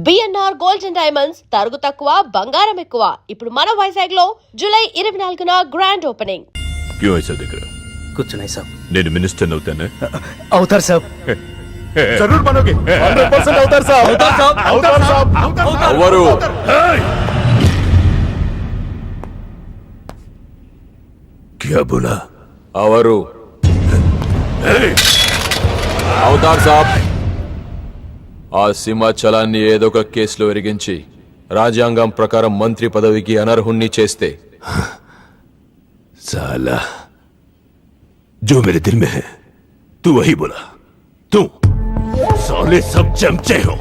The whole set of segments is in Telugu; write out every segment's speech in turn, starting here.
బిఎన్ఆర్ గోల్డ్ అండ్ డైమండ్స్ తరుగు తక్కువ బంగారం ఎక్కువ. ఇప్పుడు మన వైజాగ్ లో జూలై 24న గ్రాండ్ ఓపెనింగ్. क्यों ऐसा दिख रहा? कुछ नहीं साहब. నేను మినిస్టర్ అవుతానే. अवतार साहब. जरूर बनोगे. 100% अवतार साहब. अवतार साहब. अवतार साहब. ఎవరు? क्या बोला? అవరు అవతార్ సాబ్ ఆ సింహాచలాన్ని ఏదో ఒక కేసులో ఎరిగించి రాజ్యాంగం ప్రకారం మంత్రి పదవికి అనర్హుణ్ణి చేస్తే साला जो मेरे दिल में है तू वही बोला. तू साले सब चमचे हो,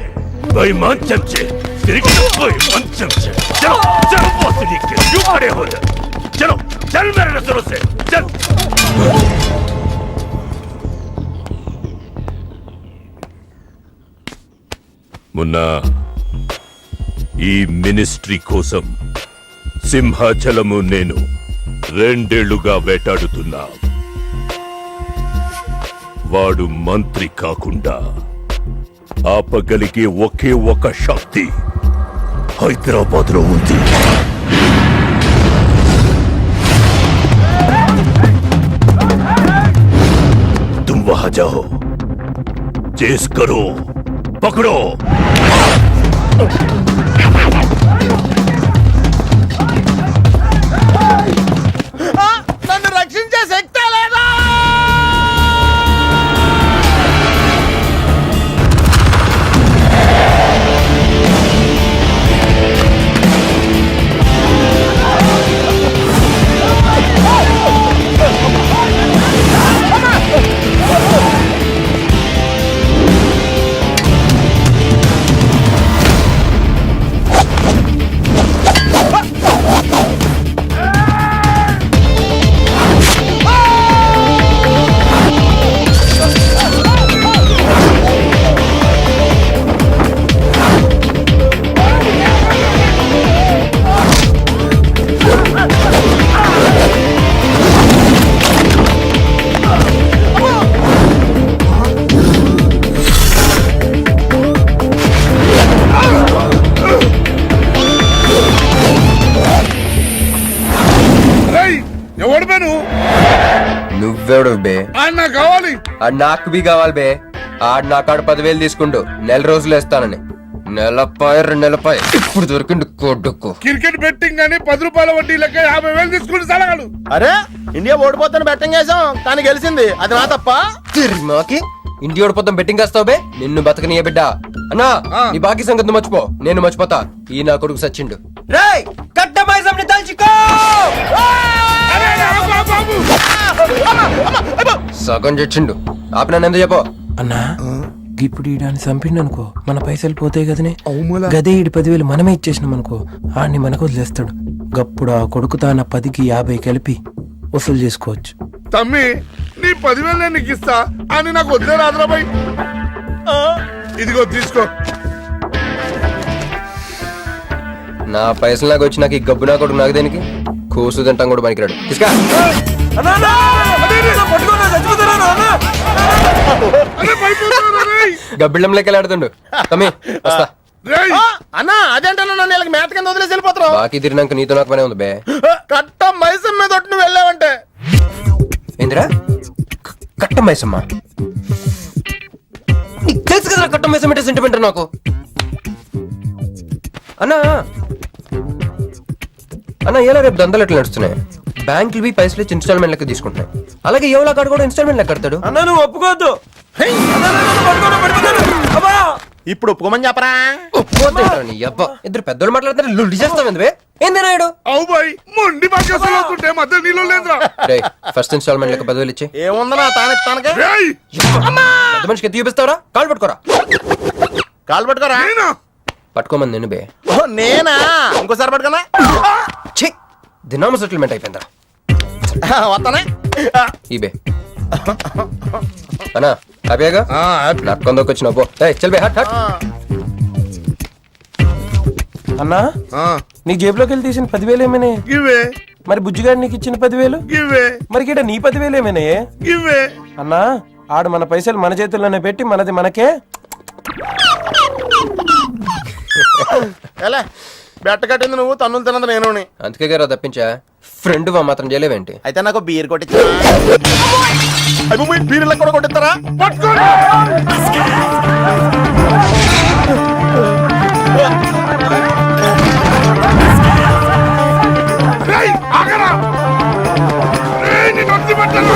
बेईमान चमचे, बेईमान चमचे. चलो चलो बॉस लिख के क्यों खड़े हो जाए? चलो चल मेरे नजरों से चल. मुन्ना ఈ మినిస్ట్రీ కోసం సింహాచలము నేను 2 ఏళ్లుగా వేటాడుతున్నా. వాడు మంత్రి కాకుండా ఆపగలిగే ఒకే ఒక శక్తి హైదరాబాద్ లో ఉంది. तुम वहां जाओ, चेस करो, पकड़ो. నన్ను రక్షించే శక్తి లేదా? నువ్వెవడు బే? నాకు కావాలి. నాకు బి కావాలి బే. ఆడు నా కాడు 10,000 తీసుకుంటూ 1 రోజులు వేస్తానని. నెలపై 2 నెలపై ఇప్పుడు దొరికిండు కొడుకు. క్రికెట్ బెట్టింగ్ అని 10 రూపాయల వడ్డీ లెక్క 50,000 తీసుకుని సలగాడు. అరే ఇండియా ఓడిపోతాను బెట్టింగ్ వేసాం కానీ గెలిచింది, అది నా తప్ప. మాకి ఇంటి ఓడిపోతాం బెట్టింగ్ వేస్తావు బే? నిన్ను బతకనియ బిడ్డ. అన్నా నీ బాకీ సంగతి మర్చిపో, నేను మర్చిపోతా. ఈ నా కొడుకు సచ్చిండు. రేయ్ కట్టమైసంని తల్చుకో. సగం చచ్చిండు. ఆపిన ఎందుకు చెప్పో అన్నా. ఇప్పుడు ఈడాన్ని చంపిండు అనుకో మన పైసలు పోతాయి కదనే. గదే ఈడి 10,000 మనమే ఇచ్చేసినాం అనుకో ఆడిని మనకు వదిలేస్తాడు. గప్పుడు ఆ కొడుకు తాన 10కి 50 కలిపి వసూలు చేసుకోవచ్చు. తమ్మి నీ 10,000 నేను నీకు ఇస్తా అని నాకు వద్దే రాదురాబాయ్. ఇదిగో తీసుకో. నా పైసలు నాకు వచ్చి నాకు ఈ గబ్బు నా కొడుకు నాకు దేనికి? కూసు తింటాం కూడా పనికిరాడు. తీసుకా గబ్బిళ్ళం లెక్క ఆడుతుండు. తమ్మి వస్తా. అన్నా అదేంటన్నా నన్ను వీళ్ళకి మేత కింద వదిలేసి వెళ్ళిపోతారు. బాకీ తిరిగినాక నీతో నాకు పనే ఉంది బే. కట్ట మైసం మీద ఒట్టు నువ్వు వెళ్ళావంటే. ఏందిరా కట్ట మైసమ్మ? నీకు తెలుసు కదా కట్ట మైసం అంటే సెంటిమెంట్ నాకు. అన్నా అన్న ఎలా రేపు దందలు ఎట్లా నడుస్తున్నాయి? బ్యాంకులు బి పైసలు ఇచ్చి ఇన్స్టాల్మెంట్ లెక్క తీసుకుంటాయి. అలాగే ఎవలా కాడు కూడా ఇన్స్టాల్మెంట్ లెక్క కడతాడు. అన్నా నువ్వు ఒప్పుకోవద్దు. ఇప్పుడు ఒప్పుకోమని చెప్పరా? ఇద్దరు పెద్దోళ్ళు మాట్లాడుతారు లుడ్డి చేస్తావు ఏంది నాయుడు? అవు బాయ్ మొండి బాకీలు అవుతుంటే మధ్య నీళ్ళు లేదురా. ఫస్ట్ ఇన్స్టాల్మెంట్ లెక్క 10,000 ఇచ్చి. ఏముందన్నా తానెత్తానకే పెద్ద మనిషికి ఎత్తి చూపిస్తావరా? కాళ్ళు పట్టుకోరా. కాలు పట్టుకోరా. పట్టుకోమని నేను బే. నేనా? ఇంకోసారి పట్టుకున్నా. దినామ సెటిల్మెంట్ అయిపోయిందా? వస్తానే ఈ బే అన్నా హ్యాపీగా నక్కొందొచ్చిన పో. చల్ బే హట్ హట్. అన్నా నీ జేబులోకి వెళ్ళి తీసిన 10,000 ఏమైనా? ఇవే. మరి బుజ్జిగాడు నీకు ఇచ్చిన 10,000? ఇవే. మరి గిట నీ 10,000 ఏమైనా? ఇవే. అన్నా ఆడు మన పైసలు మన చేతుల్లోనే పెట్టి మనది మనకే ఎలా బెట్ట కట్టింది నువ్వు, తన్నులు తిన్నది నేను. అందుకే గారు తప్పించా. ఫ్రెండ్ వా మాత్రం చేయలేవేంటి? అయితే నాకు బీర్ కొట్టించా. బీర్లకు కూడా కొట్టిస్తారా? పట్టుకోండి. రేయ్, ఆగరా. రేయ్, నిన్ను వదిలిపెట్టను.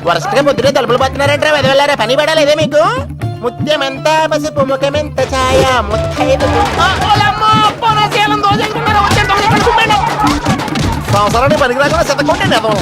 వరుసగా పొద్దునే తలుపులు పడుతున్నారంటే వెళ్ళారా? పని పడాలేదే మీకు? ముత్యమెంత పసుపు ముఖమెంత ఛాయ ముత్తైదు సంవత్సరాన్ని పనికి రాకుండా శతకొంటే అదో.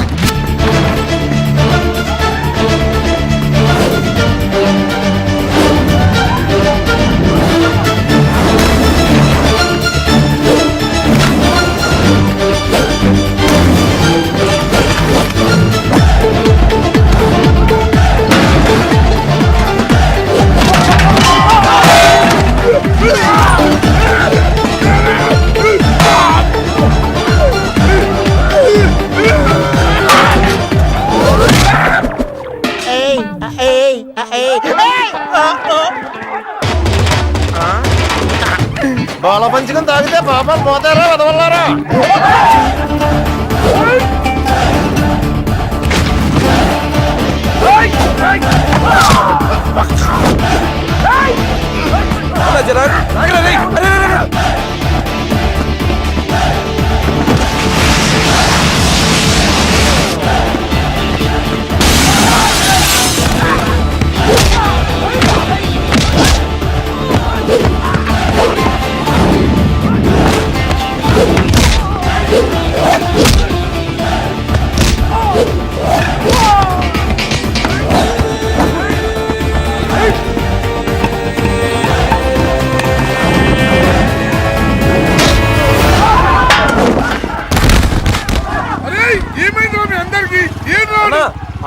బాల పంచుకుని తాగితే పాపాలు పోతారా వదవల్లారా?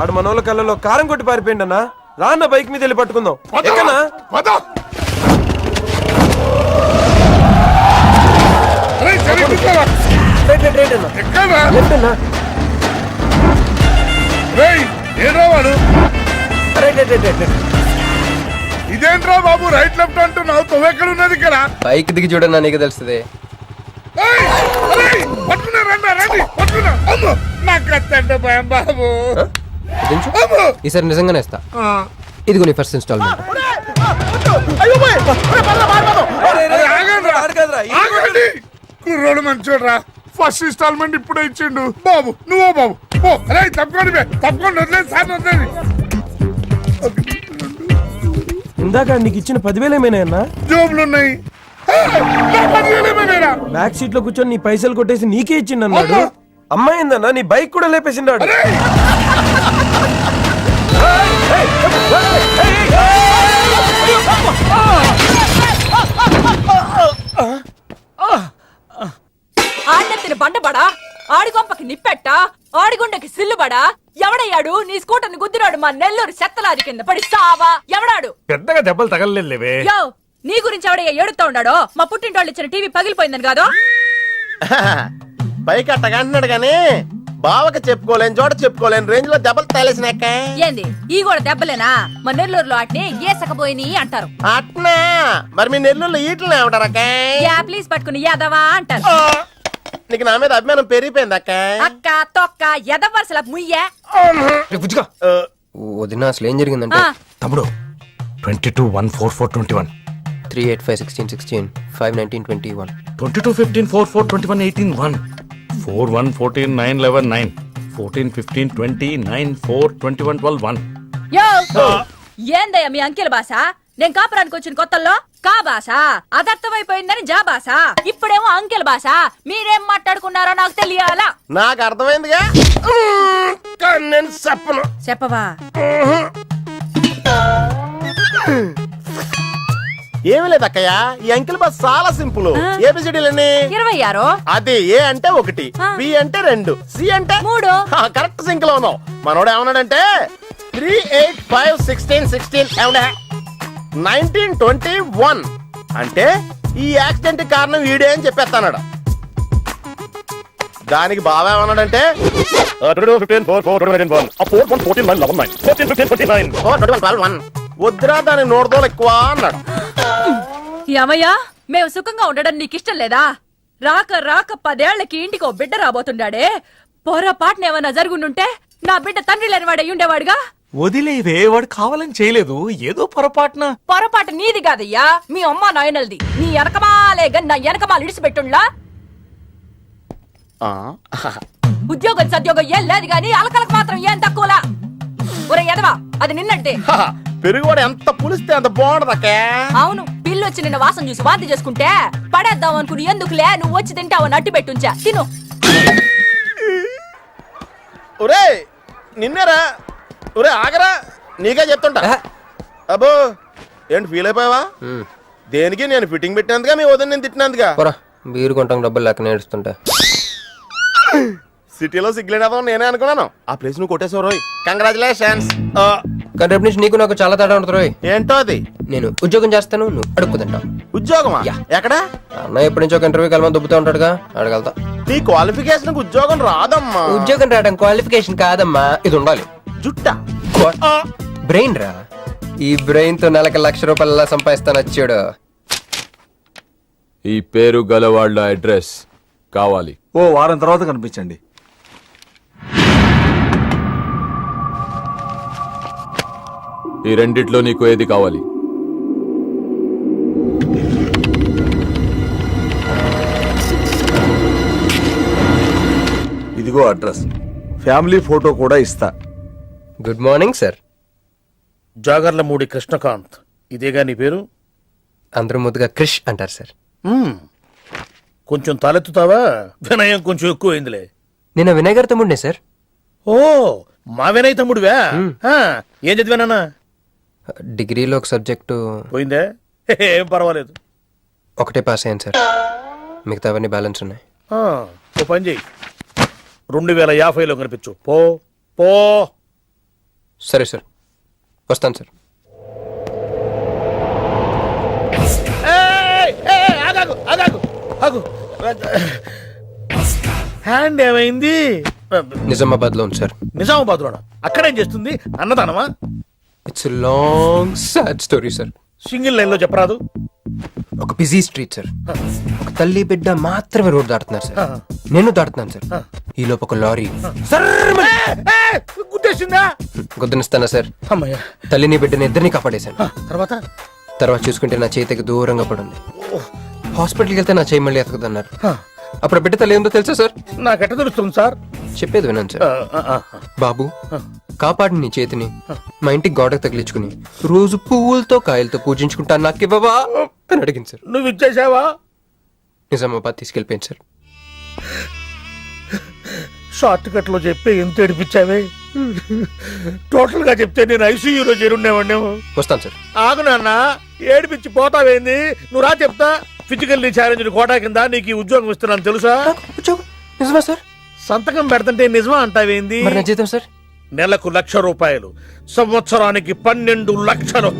ఆడు మనోళ్ళ కళ్ళలో కారం కొట్టి పారిపోయింది అన్న. రాన్న బైక్ మీద వెళ్ళి పట్టుకుందాం. ఎక్కనా? ఇదేంట్రా బాబు రైట్ లెఫ్ట్ అంటున్నావు? తొవ్వెక్కడ ఉన్నది ఇక్కడ? బైక్ దిగి చూడన్నా నీకు తెలుస్తుంది. బాబు ఈసారి నిజంగానే ఇస్తా. ఇదిగో నీ ఫస్ట్ ఇన్స్టాల్మెంట్. కుర్రోడు మంచోడ్రా. ఫస్ట్ ఇన్స్టాల్మెంట్ ఇప్పుడే ఇచ్చిండు. బాబు నువ్వు బాబు అరే తప్పకుండా తప్పకుండా వదిలేదు సార్ వదిలేదు. ఇందాక నీకు ఇచ్చిన 10,000 ఏమైనా? జోబులు ఉన్నాయి. బ్యాక్ సీట్ లో కూర్చొని నీ పైసలు కొట్టేసి నీకే ఇచ్చిండు అన్నాడు. అమ్మాయిందన్నా నీ బైక్ కూడా లేపేసిండాడు. ఆడినెత్తిన బండబడా, ఆడిగొంపకి నిప్పెట్టా, ఆడిగుండకి సిల్లుబడా. ఎవడయ్యాడు నీ స్కూటర్ ని గుద్దిరాడు? మా నెల్లూరు చెత్తలారి కింద పడి సావా. ఎవడాడు? పెద్దగా దెబ్బలు తగలలేవే. యో నీ గురించి ఎవడయ్యా ఏడుతా ఉన్నాడో? మా పుట్టింటోళ్ళు ఇచ్చిన టీవీ పగిలిపోయిందని కాదు. పైకి అట్టగా అంటున్నాడు గానీ బావకి చెప్పుకోలేని చోట చెప్పుకోలేని రేంజ్ లో దెబ్బలు తేలేసినాక. ఏంది ఈ కూడా దెబ్బలేనా? మా నెల్లూరులో వాటిని ఏసకపోయిని అంటారు. అట్నా? మరి మీ నెల్లూరులో ఈటలు ఏమంటారక్క? ప్లీజ్ పట్టుకుని ఎదవా అంటారు. నీకు నా మీద అభిమానం పెరిగిపోయింది అక్క. అక్క తొక్క ఎదవరసల ముయ్యే. వదిన అసలు ఏం జరిగిందంటే తమ్ముడు 22-1-4-4-21 3-8-5-16-16 5-19-21 22-15-4-4-21-18-1 4-1-14-9-11-9 14-15-20-9-4-21-12-1 యో ఏందయ్యా మీ అంకెల భాష? నేను కాపురానికి వచ్చిన కొత్తల్లో కా భాష అదర్థమైపోయిందని జా భాష. ఇప్పుడేమో అంకెల భాష. మీరేం మాట్లాడుకున్నారో నాకు తెలియాలా? నాకు అర్థమైందిగా. నేను చెప్పను. చెప్పవా? ఏమి లేదక్కయ్య, ఈ అంకిల్ బస్ చాలా సింపుల్. ఏబిసిడీలన్నీ 26. అది ఏ అంటే 1, బి అంటే 2, సి అంటే 3. కరెక్ట్ సింక్ లో ఉన్నావు. మనోడు ఏమన్నాడంటే 3-8-5-16-16 19-21 అంటే ఈ యాక్సిడెంట్ కారణం వీడే అని చెప్పేస్తాడు. దానికి బాగా ఏమన్నాడంటే 21 వద్దురా దాని నోడుదోలు ఎక్కువ అన్నాడు. ఏమయ్యా మేము సుఖంగా ఉండడం నీకిష్టం లేదా? రాక రాక 10 ఏళ్లకి ఇంటికి ఓ బిడ్డ రాబోతుండాడే. పొరపాటున ఏమన్నా జరుగుండుంటే నా బిడ్డ తండ్రి లేనివాడు అయి ఉండేవాడుగా. వదిలేవే, వాడు కావాలని చేయలేదు, ఏదో పొరపాటున. పొరపాటు నీది కాదయ్యా, మీ అమ్మ నాయనల్ది. నీ వెనకమాలే గన్ నా వెనకమాలు ఇడిచిపెట్టుండ్లా. ఉద్యోగం సద్యోగం ఏం లేదు గాని అలకలకు మాత్రం ఏం తక్కువలా. ఒరే ఎదవా, అది నిన్నట్టే. పెరుగువాడు ఎంత పులిస్తే అంత బాగుండదక్కే. అవును, పిల్లు వచ్చి నిన్న వాసన చూసి వాంతి చేసుకుంటే పడేద్దాం అనుకుని ఎందుకులే నువ్వు వచ్చి తింటావని అట్టి పెట్టుంచా. తిను. ఒరే నిన్నేరా, ఒరే ఆగరా, నీకే చెప్తుంటా. అబ్బో ఏంటి ఫీల్ అయిపోయావా? దేనికి? నేను ఫిట్టింగ్ పెట్టినందుగా, మీ వదిన నేను తిట్టినందుగా. పోరా, బీరు కొంటాం డబ్బులు లెక్క నేడుస్తుంటా. సిటీలో సిగ్గులేదా నేనే అనుకున్నాను. ఆ ప్లేస్ నువ్వు కొట్టేసావు రోయ్, కంగ్రాచులేషన్స్. కానీ రేపు నుంచి నీకు నాకు చాలా తేడా ఉంటుంది రోయ్. ఏంటో అది? నేను ఉద్యోగం చేస్తాను, నువ్వు అడుక్కుతుంటావు. ఉద్యోగమా? ఎక్కడ? అన్న ఎప్పటి నుంచో ఒక ఇంటర్వ్యూకి వెళ్ళమని దుబ్బుతూ ఉంటాడుగా, అడగలుగుతా. నీ క్వాలిఫికేషన్ ఉద్యోగం రాదమ్మా. ఉద్యోగం రావడం క్వాలిఫికేషన్ కాదమ్మా, ఇది ఉండాలి. జుట్టా? బ్రెయిన్ రా. ఈ బ్రెయిన్ తో నెలకి ₹1,00,000 సంపాదిస్తాను వచ్చాడు. ఈ పేరు గల వాళ్ళ అడ్రస్ కావాలి. ఓ వారం తర్వాత కనిపించండి. ఈ రెండిట్లో నీకు ఏది కావాలి? ఇదిగో అడ్రస్, ఫ్యామిలీ ఫోటో కూడా ఇస్తా. Good morning sir. Jagarlamudi Krishnakanth, ఇదేగా నీ పేరు? అందరూ ముద్దుగా క్రిష్ అంటారు సార్. కొంచెం తలెత్తుతావా? వినయం కొంచెం ఎక్కువైందిలే. నేను వినయ్ గారి తమ్ముడినే సార్. ఓ మా వినయ్ తమ్ముడివా? ఏం చదివానా? డిగ్రీలో ఒక సబ్జెక్టు పోయిందే, ఏం పర్వాలేదు. ఒకటే పాస్ అయ్యాను సార్, మిగతావన్నీ బ్యాలెన్స్ ఉన్నాయి. ఓ పని చెయ్యి, 2050లో కనిపించు. పో పో. సరే సార్, వస్తాను సార్. ఆగాగు ఆగాగు ఆగు. హ్యాండ్ ఏమైంది? నిజామాబాద్ లో ఉంది సార్. నిజామాబాద్ లోనా? అక్కడేం చేస్తుంది? అన్నదానమా? It's long sad story sir. Single line లో చెప్పరాదు. ఒక బిజీ స్ట్రీట్ సార్, ఒక తల్లి బిడ్డ మాత్రమే రోడ్ దాటుతున్నారు సార్. నేను దాటుతున్నాను సార్. ఈ లోపు ఒక లారీ గుద్దేసిందా? గుద్దనిస్తానా సార్? అమ్మయ్య. తల్లిని బిడ్డని ఇద్దరిని కాపాడేశాను. తర్వాత చూసుకుంటే నా చేతికి దూరంగా పడుంది. హాస్పిటల్కి వెళ్తే నా చేయి మళ్ళీ ఎతకదన్నారు. అప్పుడు బిడ్డ తల్లి ఏందో తెలుసా సార్? నాకెట్ట తెలుస్తుంది సార్? చెప్పేది వినండి సార్. బాబు, కాపాడి నీ చేతిని మా ఇంటికి గోడకు తగిలించుకుని రోజు పువ్వులతో కాయలతో పూజించుకుంటాను, నాకు ఇవ్వవా అని అడిగింది సార్. నువ్వు ఇచ్చేసావా? నిజామాబాద్ తీసుకెళ్ళిపోయింది సార్. షార్ట్ కట్ లో చెప్పి ఎంత ఏడిపించావే. టోటల్ గా చెప్తే నేను ఐసీయూలో చేరుండేవాడినేమో. వస్తాను సార్. ఆగు నాన్న, ఏడిపించి పోతావేంది? నువ్వు రా చెప్తా. ఫిజికల్లీ ఛాలెంజ్ కోటా కింద నీకు ఈ ఉద్యోగం ఇస్తున్నాను తెలుసా? ఉద్యోగం నిజమా సార్? సంతకం పెడతంటే నిజమా అంటావేంది? మరి నా జీతం సార్? నెలకు ₹1,00,000, సంవత్సరానికి 12 లక్షలు.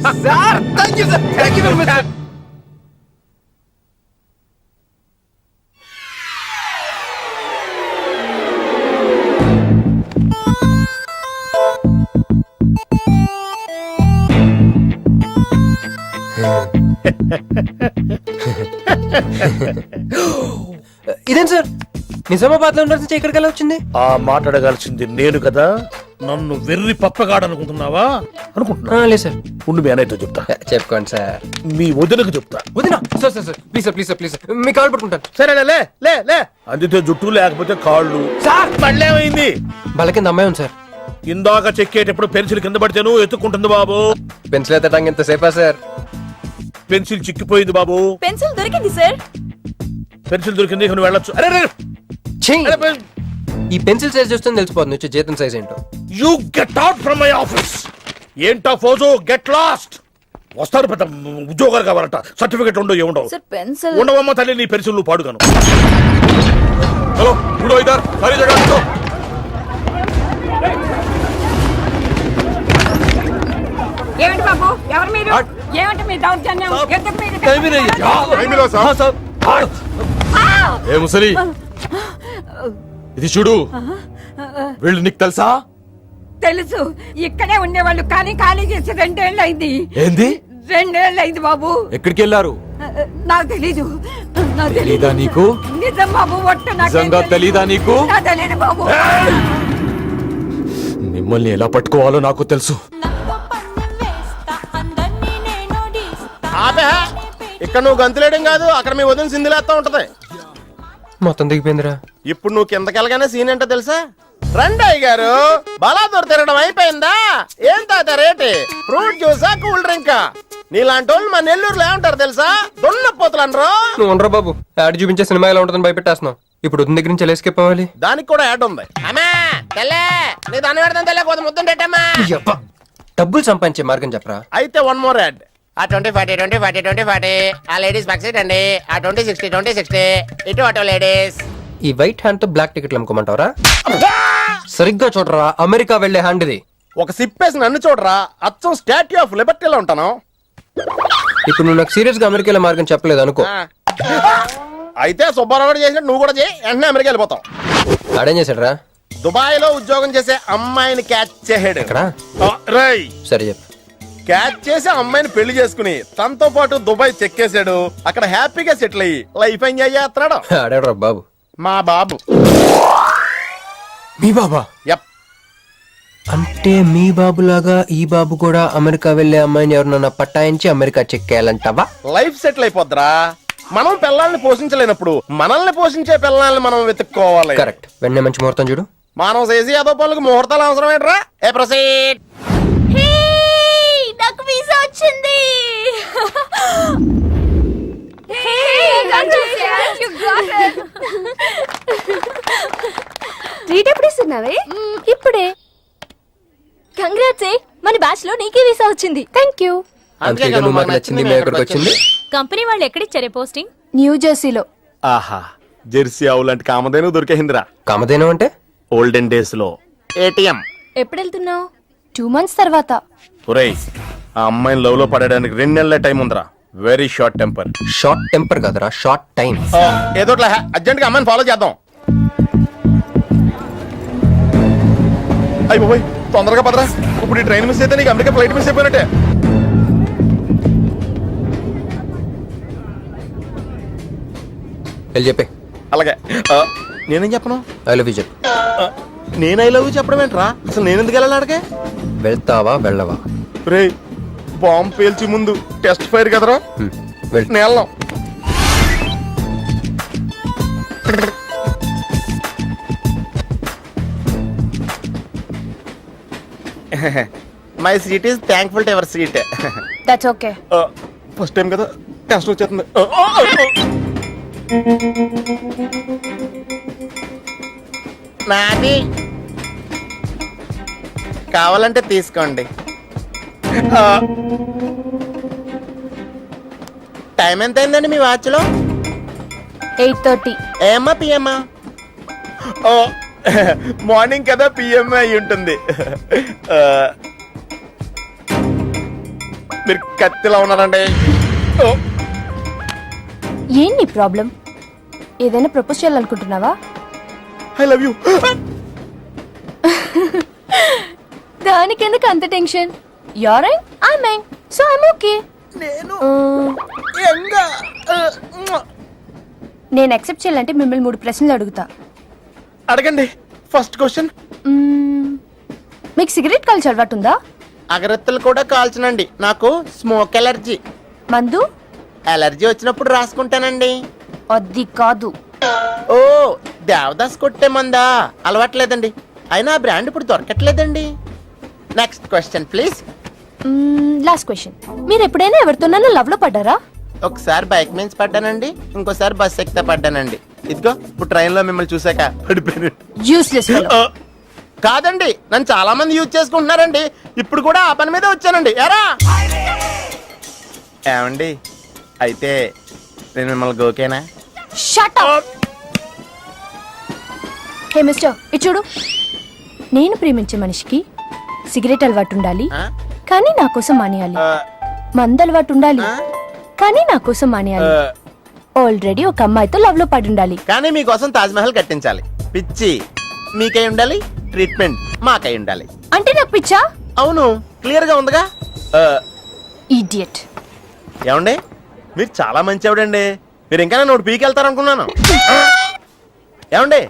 ఇదేం సార్, నిజామాబాద్ లో ఉండాల్సి ఇక్కడికి ఎలా వచ్చింది? ఆ మాట్లాడగాల్సింది నేను కదా. నన్ను వెర్రి పప్పగాడనుకుంటున్నావా? అనుకుంటున్నా. లేదు సార్. ఉండు, మీ అన్నయ్యతో చెప్తా. చెప్పుకోండి సార్. మీ వదినకు చెప్తా. వదినా? Sir sir sir, please sir, please sir, please sir, me call పట్టుకుంటాను. సరే లే లే లే. అందితే జుట్టు లేకపోతే కాళ్ళు. సార్ మళ్ళేమైంది? బల కింద అమ్మాయి ఉంది సార్. ఇందాక చెక్కేటప్పుడు పెన్సిల్ కింద పడితే నువ్వు ఎత్తుకుంటుంది బాబు. పెన్సిల్ ఎత్తడానికి ఎంతసేపా సార్? పెన్సిల్ చిక్కిపోయింది బాబు. పెన్సిల్ దొరికింది సార్. పెన్సిల్ దొరికింది, నువ్వు వెళ్ళొచ్చు. అరే ఛీ! ఈ పెన్సిల్ సైజ్ చూస్తే తెలిసిపోతుంది వచ్చే జీతం సైజ్ ఏంటో. You get out from my office. ఏంటా ఫోజు? Get lost. వస్తారు పెద్ద ఉద్యోగాలు కావాలంట, సర్టిఫికెట్ ఉండవు, ఏముండవు. పెన్సిల్ ఉండవమ్మ తల్లి, నీ పెన్సిల్ నువ్వు పాడుగాను. హలో, ఇప్పుడు ఇద్దరు సరి జగన్. ఏమిటి బాబు, ఎవరు మీరు? ఏమిటి మీ దౌర్జన్యం? ఎందుకు మీరు ఏ ముసలి, ఇది చూడు వీళ్ళు నీకు తెలుసా? తెలుసు, ఇక్కడే ఉండేవాళ్ళు కానీ ఖాళీ చేసి 2 ఏళ్ళు అయింది. ఏంది? 2 ఏళ్ళు అయింది బాబు. ఎక్కడికి వెళ్ళారు? నాకు తెలీదు. తెలీదా నీకు? నిజం బాబు, ఒట్టు నిజంగా తెలీదా నీకు? తెలీదు బాబు. మిమ్మల్ని ఎలా పట్టుకోవాలో నాకు తెలుసు. ఆపే, ఇక్కడ నువ్వు గంతులేయడం కాదు, అక్కడ మీ వదిన సింధులేస్తా ఉంటది. మొత్తం దిగిపోయిందిరా. ఇప్పుడు నువ్వు కిందకెళ్ళగానే సీన్ ఏంటో తెలుసా? రండి అయ్య గారు, బలాదూర్ తిరగడం అయిపోయిందా? ఏం తాత రేటు? ఫ్రూట్ జ్యూసా, కూల్ డ్రింకా? నీలాంటి వాళ్ళు మా నెల్లూరులో ఏమంటారు తెలుసా? దొన్నపోతులు అనరు. నువ్వు ఉండరా బాబు, యాడ్ చూపించే సినిమా ఎలా ఉంటుందని భయపెట్టేస్తున్నావు. ఇప్పుడు వదిన దగ్గర నుంచి ఎస్కేప్ అవ్వాలి. దానికి కూడా యాడ్ ఉంది. అమ్మా తెల్లే, నీ దాన్ని పెడతాను తెల్లే, కొద్ది ముద్దుంటేటమ్మా. డబ్బులు సంపాదించే మార్గం చెప్పరా. అయితే 1 more యాడ్. ఆ 20-40 ఆ లేడీస్ బ్యాక్ సైడ్ అండి. ఆ 20-60 ఇటు అటు లేడీస్. ఈ వైట్ హ్యాండ్ తో బ్లాక్ టికెట్లు అమ్ముకోమంటావరా? సరిగ్గా చూడరా, అమెరికా వెళ్లే హ్యాండ్ ఇది. ఒక సిప్పేసి నన్ను చూడరా, అచ్చం స్టాట్యూ ఆఫ్ లిబర్టీలో ఉంటాను. ఇప్పుడు నువ్వు నాకు సీరియస్ గా అమెరికా మార్గం చెప్పలేదు అనుకో. అయితే సుబ్బారావు చేసినట్టు నువ్వు కూడా చేయి, వెంటనే అమెరికా వెళ్ళిపోతావు. ఆడేం చేశాడు? దుబాయ్ లో ఉద్యోగం చేసే అమ్మాయిని క్యాచ్ చేసాడు. ఎక్కడ? రేయ్, సరే చెప్పు. క్యాచ్ చేసి అమ్మాయిని పెళ్లి చేసుకుని తనతో పాటు దుబాయ్ చెక్కేశాడు. అక్కడ హ్యాపీగా సెటిల్ అయ్యి లైఫ్ ఎంజాయ్ చేస్తున్నాడు. ఆడాడు బాబు. మా బాబు. మీ బాబా? యప్. అంటే మీ బాబులాగా ఈ బాబు కూడా అమెరికా వెళ్లే అమ్మాయిని ఎవరినన్నా పట్టాయించి అమెరికా చెక్కేయాలంటావా? లైఫ్ సెటిల్ అయిపోద్దిరా. మనం పిల్లల్ని పోషించలేనప్పుడు మనల్ని పోషించే పిల్లల్ని మనం వెతుక్కోవాలి. కరెక్ట్. వెంటనే మంచి ముహూర్తం చూడు. మనం చేసి ఏదో పనులకు ముహూర్తాలు అవసరం ఏంట్రా? ఏ ప్రొసీడ్. నాకు వీసా వచ్చింది. ట్రీట్ ఎప్పుడు ఇస్తున్నావే? ఇప్పుడే. కంగ్రాట్స్, మన బ్యాచ్ లో నీకే వీసా వచ్చింది. Thank you. అంతేగా నువ్వు మాకు నచ్చింది, మేము ఎక్కడికి వచ్చింది. కంపెనీ వాళ్ళు ఎక్కడిచ్చారే పోస్టింగ్? న్యూ జెర్సీలో. ఆహా, జెర్సీ ఆవు లాంటి కామధేను దొరికేసిందిరా. కామధేను అంటే? ఓల్డెన్ డేస్ లో ఏటీఎం. ఎప్పుడు వెళ్తున్నావు? 2 months తర్వాత. ఒరేయ్, ఆ అమ్మాయిని లవ్ లో పడడానికి 2 నెలల టైం ఉందిరా. Very short temper. Short temper కదరా, షార్ట్ టైం. ఏదో అర్జెంట్ గా అమ్మాయిని ఫాలో చేద్దాం. అయ్యి పోయి తొందరగా పదరా. ఇప్పుడు ఈ ట్రైన్ మిస్ అయితే నీకు అమెరికా ఫ్లైట్ మిస్ అయిపోయినట్టే. వెళ్ళి చెప్పే. అలాగే. నేనేం చెప్పను? ఐ లవ్ యూ చెప్పు. నేను ఐ లవ్ యూ చెప్పడం ఏంట్రా? అసలు నేను ఎందుకు వెళ్ళాలి అడిగే? వెళ్తావా వెళ్ళవా? రే, బాంబు పేల్చి ముందు టెస్ట్ ఫైర్ కదరా. వెళ్ళు. నేను వెళ్ళాం. My seat is thankful to ever seat. That's okay. First time కదా, టెస్ట్ వచ్చేస్తుంది. నాది కావాలంటే తీసుకోండి. టైం ఎంత అయిందండి మీ వాచ్లో? 8:30. ఏమ్మా పిఎమ్మా? ఓ, మార్నింగ్ కదా, పిఎంఏ అయి ఉంటుంది. మీరు కత్తిలా ఉన్నారండి. ఏంటి ప్రాబ్లం? ఏదైనా ప్రపోజ్ చేయాలనుకుంటున్నావా? I love you. దానికి ఎందుకు అంత tension? You're right, I mean, so I'm okay. నేను యాక్సెప్ట్ చేయాలంటే మిమ్మల్ని 3 ప్రశ్నలు అడుగుతా. అడగండి. First question. మీకు సిగరెట్ కాల్చి అలవాటు ఉందా? అగరత్తులు కూడా కాల్చనండి, నాకు స్మోక్ ఎలర్జీ. మందు? ఎలర్జీ వచ్చినప్పుడు రాసుకుంటానండి. అది కాదు. ఓ, దేవదాస్ కొట్టే మందా? అలవాట్లేదండి, అయినా ఆ బ్రాండ్ ఇప్పుడు దొరకట్లేదండి. Next question please. Last question. మీరు ఎప్పుడైనా ఎవరితోనైనా లవ్ లో పడ్డారా? ఒకసారి బైక్ మీద పడ్డానండి, ఇంకోసారి బస్ ఎక్కితే పడ్డానండి. ఇదిగో ఇప్పుడు ట్రైన్ లో మిమ్మల్ని చూసాక పడిపోయాను. Useless fellow. కాదండి, నన్ను చాలా మంది యూజ్ చేసుకుంటున్నారండి. ఇప్పుడు కూడా ఆ పని మీద వచ్చానండి. ఎరా ఏమండి, అయితే నేను మిమ్మల్ని గోకేనా? Shut up. హే మిస్టర్, ఇటు చూడు. నేను ప్రేమించే మనిషికి సిగరెట్ అలవాటు ఉండాలి, కానీ నా కోసం మానేయాలి. మందు అలవాటు ఉండాలి, కానీ నా కోసం మానేయాలి. ఆల్రెడీ ఒక అమ్మాయితో లవ్ లో పడి ఉండాలి, కానీ మీకోసం తాజ్ మహల్ కట్టించాలి. పిచ్చి మీకై ఉండాలి, ట్రీట్మెంట్ మాకై ఉండాలి. అంటే నాకు పిచ్చా? అవును, క్లియర్ గా ఉందిగా. ఇడియట్. ఏమండి మీరు చాలా మంచి ఆవిడండి. మీరు ఇంకా నన్ను పీకెళ్తారనుకున్నాను. ఏమండి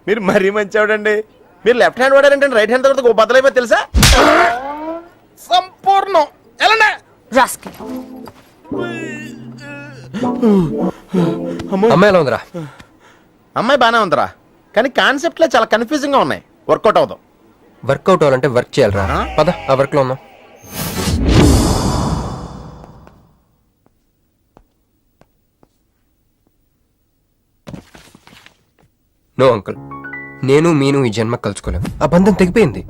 మీరు మరీ మంచి ఆవిడండి. మీరు లెఫ్ట్ హ్యాండ్ వాడారంటే రైట్ హ్యాండ్ తర్వాత బద్దలైపోయి తెలుసా? సంపూర్ణం. ఎలాండి రాస్కెల్. అమ్మాయి ఎలా ఉందిరా? అమ్మాయి బానే ఉందిరా, కానీ కాన్సెప్ట్లే చాలా కన్ఫ్యూజింగ్ గా ఉన్నాయి. వర్కౌట్ అవుతాం. వర్కౌట్ అవ్వాలంటే వర్క్ చేయాలరా. పద ఆ వర్క్ లో ఉన్నాం. నో అంకుల్, నేను మీను ఈ జన్మ కలుసుకోలేము. ఆ బంధం తెగిపోయింది.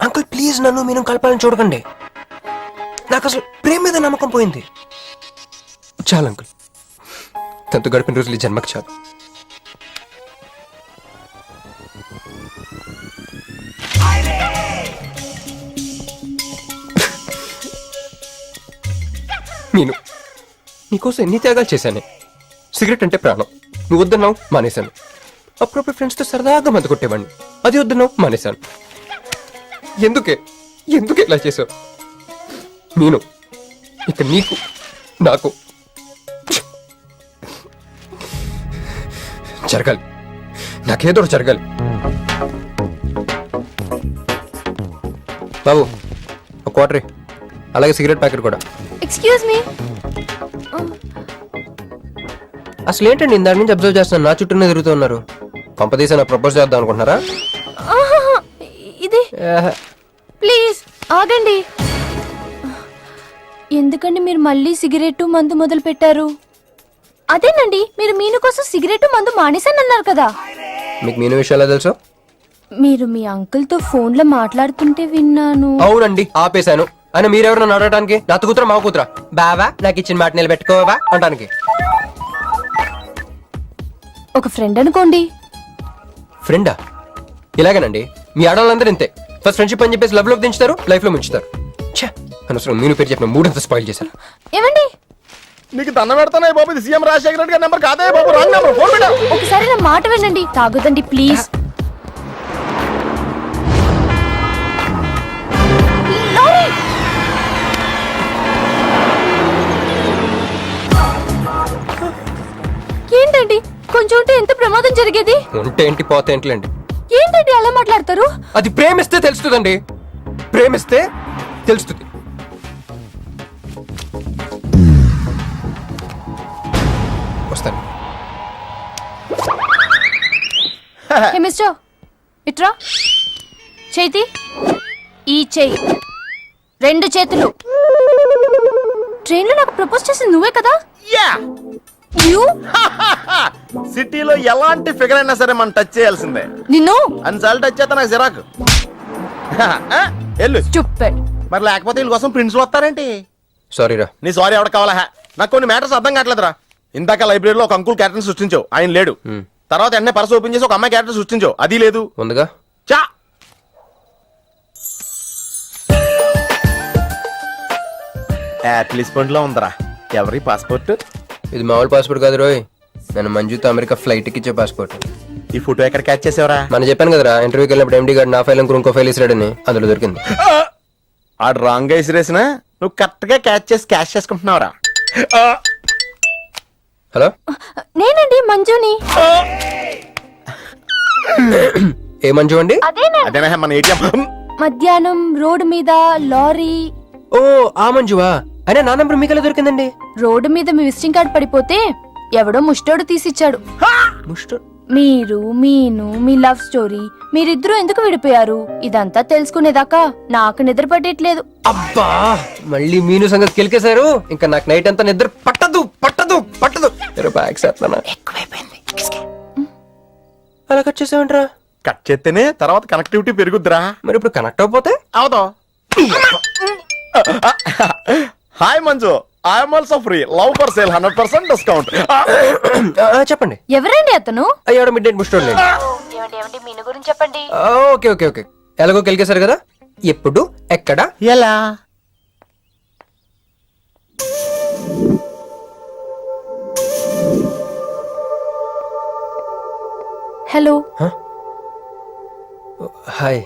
అంకుల్ ప్లీజ్ నన్ను మీను కలపాలని చూడకండి. నాకు అసలు ప్రేమ మీద నమ్మకం పోయింది. చాలు అంకుల్, తనతో గడిపిన రోజులు ఈ జన్మకు చాలు. నేను నీకోసం ఎన్ని త్యాగాలు చేశానే. సిగరెట్ అంటే ప్రాణం, నువ్వు వద్దన్నావు మానేశాను. అప్పుడప్పుడు ఫ్రెండ్స్తో సరదాగా మందు కొట్టేవాడిని, అది వద్దన్నావు మానేశాను. ఎందుకే ఇలా చేసావు? నేను ఇక నీకు నాకు జరగాలి, నాకేదో జరగాలి. బాబు ఒక క్వార్టర్, అలాగే సిగరెట్ ప్యాకెట్ కూడా. Excuse me. అసలు ఏంటండి ఇందాక నుంచి అబ్జర్వ్ చేస్తున్నాను, నా చుట్టూనే తిరుగుతూ ఉన్నారు. కొంపదీసా నా ప్రపోజ్ చేద్దాం అనుకుంటున్నారా? ఇది ప్లీజ్ ఆగండి. ఎందుకండి మీరు మళ్ళీ సిగరెట్ మందు మొదలు పెట్టారు? అదేనండి, మీరు మీను కోసం సిగరెట్ మందు మానేశానన్నారు కదా. మీకు మీను విషయాలు తెలుసు? మీరు మీ అంకుల్ తో ఫోన్ లో మాట్లాడుతుంటే విన్నాను. అవునండి, ఆపేశాను. ఆయన మీరెవరు నన్ను అడగడానికి? నా కూతురా మా కూతురా? బావా నాకు ఇచ్చిన మాట నిలబెట్టుకోవా అంటానికి. ఒక ఫ్రెండ్ అనుకోండి. ఫ్రెండా? ఇలాగేనండి, మీ ఆడవాళ్ళందరూ ఇంతే. ఫస్ట్ ఫ్రెండ్షిప్ అని చెప్పేసి లవ్ లోకి దించుతారు, లైఫ్ లో ముంచుతారు. అనవసరం మీను పేరు చెప్పిన మూడంతా స్పాయిల్ చేశారు. ఏమండి నీకు దండం పెడతానే బాబు, ఇది సీఎం రాజశేఖర రెడ్డి గారి నెంబర్ కాదే బాబు, రాంగ్ నెంబర్. ఫోన్ పెట్టా. ఒకసారి నా మాట వినండి. తాగుదండి ప్లీజ్. ఏంటండి కొంచెం ఉంటే ఎంత ప్రమాదం జరిగేది? ఉంటే ఏంటి పోతే ఏంటిలేండి. ఏంటండి అలా మాట్లాడతారు? అది ప్రేమిస్తే తెలుస్తుందండి, ప్రేమిస్తే తెలుస్తుంది. వస్తాను. హే మిస్టర్, ఇట్రా. చేతి ఈ చెయ్యి, రెండు చేతులు. ట్రైన్ లో నాకు ప్రపోజ్ చేసింది నువ్వే కదా? యా. యు సిటీలో ఎలాంటి ఫిగర్ అయినా సరే మనం టచ్ చేయాల్సిందే. నిన్ను అన్నిసార్లు టచ్ చేస్తా నాకు చిరాకు. వెళ్ళు. స్టూపిడ్. మరి లేకపోతే వీళ్ళ కోసం ప్రిన్స్లు వస్తారేంటి? సారీ రా. నీ సారీ ఎవడ కావాలా? నాకు కొన్ని మ్యాటర్స్ అర్థం కావట్లేదురా. ఇందాక లైబ్రరీలో ఒక అంకుల్ క్యారెక్టర్ సృష్టించావు, ఆయన లేడు. తర్వాత వెంటనే పర్స్ ఓపెన్ చేసి ఒక అమ్మాయి క్యారెక్టర్ సృష్టించావు, అది లేదు. ఉందిగా. చా యాపిల్ పండ్లో ఉందరా. ఎవరి పాస్పోర్ట్? ఇది మామూలు పాస్పోర్ట్ కాదు రోయ్, నేను మంజుతో అమెరికా ఫ్లైట్ ఇచ్చే పాస్పోర్ట్. ఈ ఫోటో ఎక్కడ క్యాచ్ చేసావరా? మనం చెప్పాను కదరా, ఇంటర్వ్యూకి వెళ్ళినప్పుడు ఎండి గారు నా ఫైల్ ఇంకో ఫైల్ ఇసిరాడని, అందులో దొరికింది. ఆడు రాంగ్ గా ఇసిరేసిన నువ్వు కరెక్ట్ గా క్యాచ్ చేసి క్యాష్ చేసుకుంటున్నావురా. హలో, నేనండి మంజుని. ఏ మంజు అండి? అదేనా మన ఏటీఎం. మధ్యాహ్నం రోడ్డు మీద లారీ. ఓ ఆ మంజువా? అయినా నా నంబర్ మీకెలా దొరికిందండి? రోడ్డు మీద మీ విజిటింగ్ కార్డ్ పడిపోతే ఎవడో ముష్టోడు తీసిచ్చాడు. మీరు మీను మీ లవ్ స్టోరీ, మీరిద్దరూ ఎందుకు విడిపోయారు ఇదంతా తెలుసుకునేదాకా నాకు నిద్ర పట్టట్లేదు. అబ్బా, మళ్ళీ మీను సంగతి కెలికేశారు. ఇంకా నాకు నైట్ అంతా నిద్ర పట్టదు పట్టదు పట్టదు. అలా కట్ చేసావంటరా? కట్ చేస్తేనే తర్వాత కనెక్టివిటీ పెరుగుద్దిరా. మరి ఇప్పుడు కనెక్ట్ అయిపోతే అవుతావు. Hi Manju, I'm also free, love for sale, 100% discount. చెప్పండి. ఎవరండి అతను? అయ్యాడు మిడ్ నైట్ ముస్టోడ్ లేండి. మీను గురించి చెప్పండి. ఓకే ఓకే ఓకే, ఎలాగో కెలికేశారు కదా, ఎప్పుడు ఎక్కడ ఎలా? హలో. హాయ్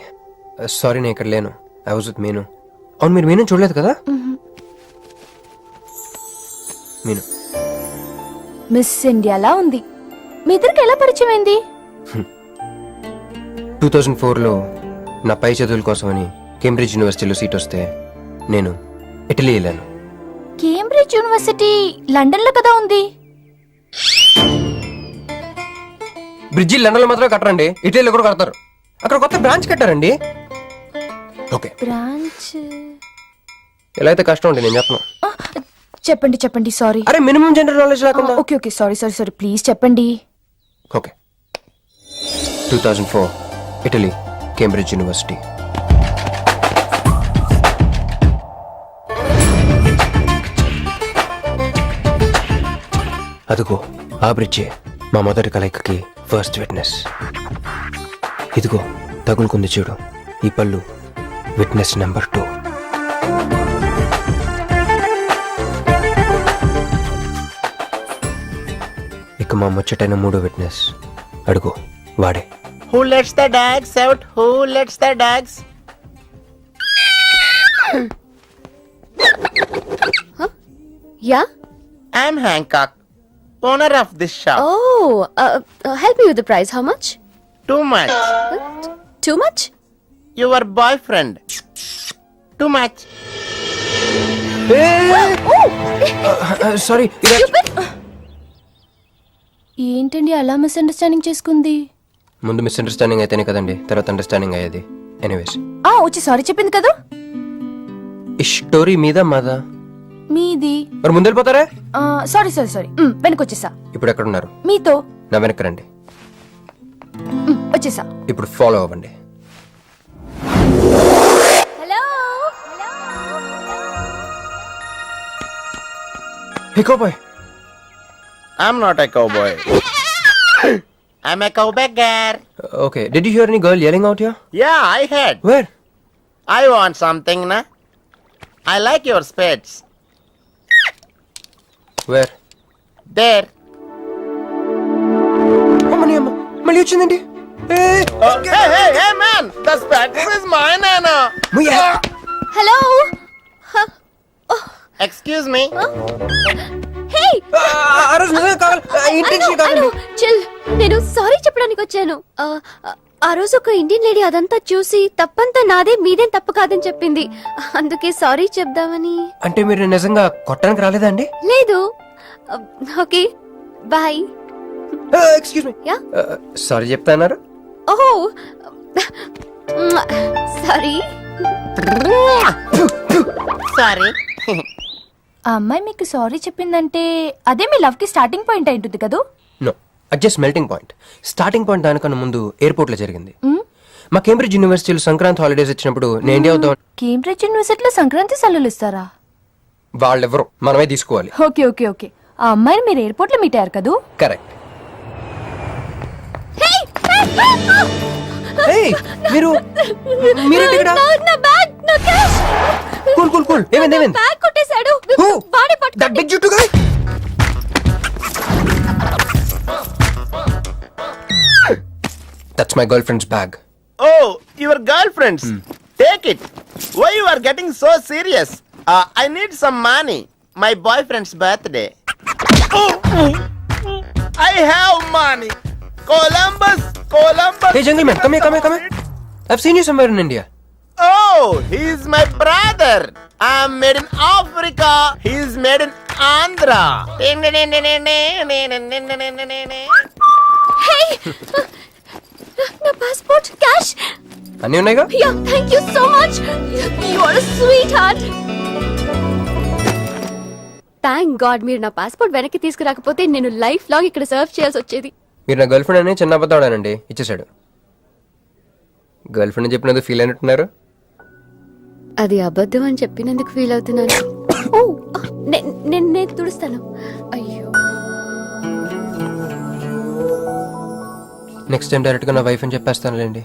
సారీ నేను ఇక్కడ లేను. ఐ వాజ్ విత్ మీను. అవును మీరు మీను చూడలేదు కదా? మీను మిస్ ఇండియాలా ఉంది. మీ ఇద్దరికి ఎలా పరిచయం అయింది? 2004లో నా పై చదువుల కోసమని కేంబ్రిడ్జ్ యూనివర్సిటీలో సీట్ వస్తే నేను ఇటలీ వెళ్ళాను. కేంబ్రిడ్జ్ యూనివర్సిటీ లండన్ లో కదా ఉంది. బ్రిడ్జి లండన్లో మాత్రమే కట్టరండి, ఇటలీలో కూడా కడతారు. అక్కడ కొత్త బ్రాంచ్ కట్టారండి. ఓకే బ్రాంచ్ ఎలా అయితే కష్టం అండి నేను చెప్పను. చెప్పండి చెప్పండి. సారీ. అరే మినిమం జనరల్ నాలెడ్జ్ లేకుండా. Okay okay sorry sorry sorry please చెప్పండి. Okay 2004 Italy Cambridge university. అదిగో ఆ బ్రిడ్జే మా మొదటి కలయికకి ఫస్ట్ విట్నెస్. ఇదిగో తగులుకుంది చూడు ఈ పళ్ళు, విట్నెస్ నెంబర్ 2. ఇక మా ముచ్చటైన 3వ విట్నెస్ అడుగు వాడే. Who lets the dogs out? Who lets the dogs? Yeah? I'm Hancock, owner of this shop. Oh, help me with the price. How much? Too much. Too much? Your boyfriend. Too much. Sorry ఏంటండి అలా మిస్అండర్స్టాండింగ్ చేసుకుంది? ముందు మిస్అండర్స్టాండింగ్ అయితేనే కదండి తర్వాత అండర్స్టాండింగ్ అయ్యేది. ఎనీవేస్ వచ్చి సారీ చెప్పింది కదా. ఈ స్టోరీ మీద మాదా? మీది. మరి ముందు వెళ్ళిపోతారా? సారీ సారీ సారీ వెనకొచ్చేసా. ఇప్పుడు ఎక్కడ ఉన్నారు? మీతో. నా వెనక్కి రండి. వచ్చేసా. ఇప్పుడు ఫాలో అవ్వండి. Hello. Hey cowboy. I'm not a cowboy. I'm a cowbagger. Okay, did you hear any girl yelling out here? Yeah, I heard. Where? I want something, na? I like your spades. Where? There. అమ్మని అమ్మ మళ్ళీ వచ్చిందండి. Hey, man! The spades is mine, Anna. Hello. Excuse me. హే. ఆ రోజు నిజంగా కావాలి. ఇంటెన్షన్ కాదండి. చిల్. నేను సారీ చెప్పడానికి వచ్చాను. ఆ రోజు ఒక ఇండియన్ లేడీ అదంతా చూసి తప్పంతా నాదే మీదేం తప్పు కాదని చెప్పింది. అందుకే సారీ చెప్దామని. అంటే మీరు నిజంగా కొట్టడానికి రాలేదా అండి? లేదు. Okay bye. Excuse me. Yeah. Sorry చెప్తాన్నారు. ఓహో సారీ. Sorry. ఆ అమ్మాయి మీకు సారీ చెప్పిందంటే అదే మీ లవ్ కి స్టార్టింగ్ పాయింట్ అయి ఉంటుంది కదా? నో, అది just melting point. Starting point దానికన్నా ముందు ఎయిర్పోర్ట్ లో జరిగింది. మా కేంబ్రిడ్జ్ యూనివర్సిటీలో సంక్రాంతి హాలిడేస్ వచ్చినప్పుడు నేను ఇండియా వద్దాం. కేంబ్రిడ్జ్ యూనివర్సిటీలో సంక్రాంతి సెలవులు ఇస్తారా? వాళ్ళెవరు మనమే తీసుకోవాలి. Okay okay okay. ఆ అమ్మాయిని మీరు ఎయిర్పోర్ట్ లో మీట్ అయ్యారు కదా? కరెక్ట్. మీరు మీరేంటి ఇక్కడ? నా బ్యాగ్, నా క్యాష్. Cool cool cool. ఏమైంది ఏమైంది? బ్యాగ్ కొట్టేశాడు. వాడి పట్టుకోండి. దట్ బిగ్ జుట్టు guy. That's my girlfriend's bag. Oh, your girlfriend's. Take it. Why you are getting so serious? I need some money. My boyfriend's birthday. I have money. Columbus. Hey gentleman, come here. I've seen you somewhere in India. Oh, he's my brother. I'm made in Africa. He's made in Andhra. Hey! నా పాస్పోర్ట్, క్యాష్. అన్నీ ఉన్నాయిగా? Yeah, thank you so much. You are a sweet heart. Thank God మీరు నా పాస్పోర్ట్ వెనక్కి తీసుకురాకపోతే నేను లైఫ్ లాంగ్ ఇక్కడ సర్వ్ చేయాల్సి వచ్చేది. మీరు నా గర్ల్ ఫ్రెండ్ అని చిన్న అబద్ధాడానండి, ఇచ్చేసాడు. గర్ల్ ఫ్రెండ్ చెప్పినందుకు ఫీల్ అయినట్టున్నారు. అది అబద్ధం అని చెప్పినందుకు ఫీల్ అవుతున్నాను. ఓ నేను తుడుస్తాను. అయ్యో. నెక్స్ట్ టైం డైరెక్ట్ గా నా వైఫ్ అని చెప్పేస్తానులేండి.